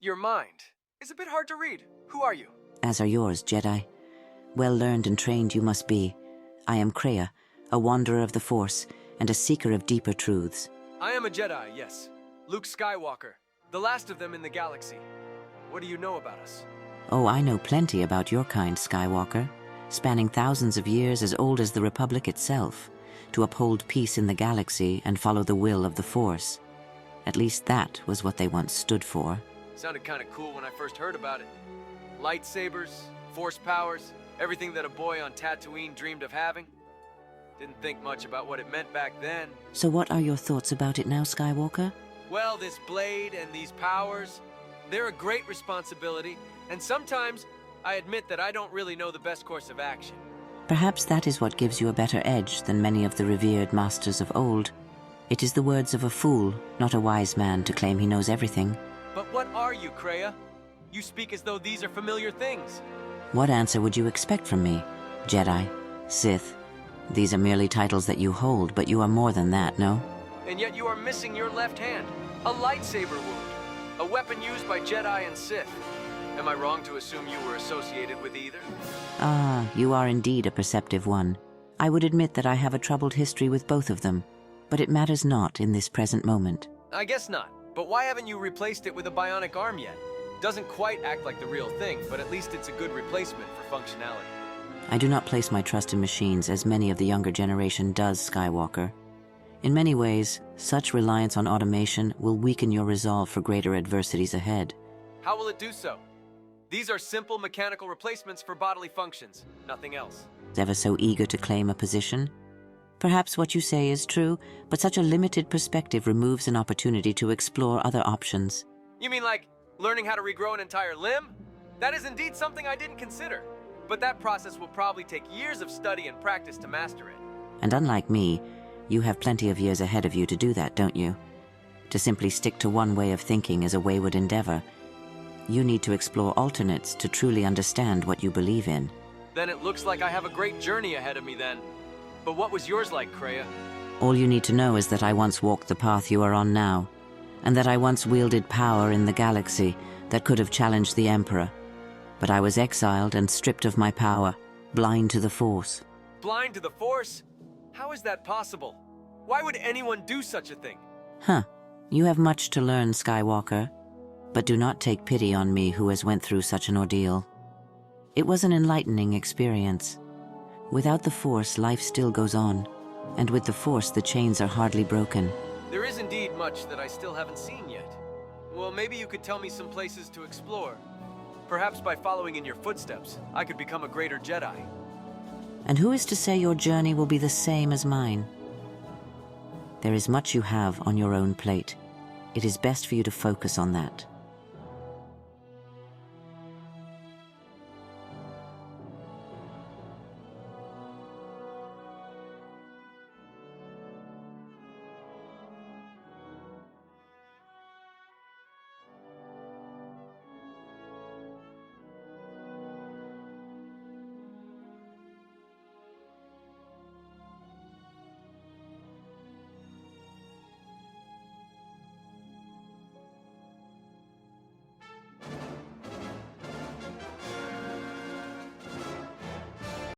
Your mind is a bit hard to read. Who are you? As are yours, Jedi. Well learned and trained you must be. I am Kreia, a wanderer of the Force, and a seeker of deeper truths. I am a Jedi, yes. Luke Skywalker, the last of them in the galaxy. What do you know about us? Oh, I know plenty about your kind, Skywalker, spanning thousands of years as old as the Republic itself, to uphold peace in the galaxy and follow the will of the Force. At least that was what they once stood for. Sounded kind of cool when I first heard about it. Lightsabers, Force powers, everything that a boy on Tatooine dreamed of having. Didn't think much about what it meant back then. So what are your thoughts about it now, Skywalker? Well, this blade and these powers, they're a great responsibility, and sometimes I admit that I don't really know the best course of action. Perhaps that is what gives you a better edge than many of the revered masters of old. It is the words of a fool, not a wise man, to claim he knows everything. But what are you, Kreia? You speak as though these are familiar things. What answer would you expect from me? Jedi, Sith. These are merely titles that you hold, but you are more than that, no? And yet you are missing your left hand. A lightsaber wound. A weapon used by Jedi and Sith. Am I wrong to assume you were associated with either? Ah, you are indeed a perceptive one. I would admit that I have a troubled history with both of them, but it matters not in this present moment. I guess not. But why haven't you replaced it with a bionic arm yet? Doesn't quite act like the real thing, but at least it's a good replacement for functionality. I do not place my trust in machines as many of the younger generation does, Skywalker. In many ways, such reliance on automation will weaken your resolve for greater adversities ahead. How will it do so? These are simple mechanical replacements for bodily functions, nothing else. Ever so eager to claim a position? Perhaps what you say is true, but such a limited perspective removes an opportunity to explore other options. You mean like learning how to regrow an entire limb? That is indeed something I didn't consider. But that process will probably take years of study and practice to master it. And unlike me, you have plenty of years ahead of you to do that, don't you? To simply stick to one way of thinking is a wayward endeavor. You need to explore alternates to truly understand what you believe in. Then it looks like I have a great journey ahead of me then. But what was yours like, Kreia? All you need to know is that I once walked the path you are on now, and that I once wielded power in the galaxy that could have challenged the Emperor. But I was exiled and stripped of my power, blind to the Force. Blind to the Force? How is that possible? Why would anyone do such a thing? You have much to learn, Skywalker. But do not take pity on me who has went through such an ordeal. It was an enlightening experience. Without the Force, life still goes on. And with the Force, the chains are hardly broken. There is indeed much that I still haven't seen yet. Well, maybe you could tell me some places to explore. Perhaps by following in your footsteps, I could become a greater Jedi. And who is to say your journey will be the same as mine? There is much you have on your own plate. It is best for you to focus on that.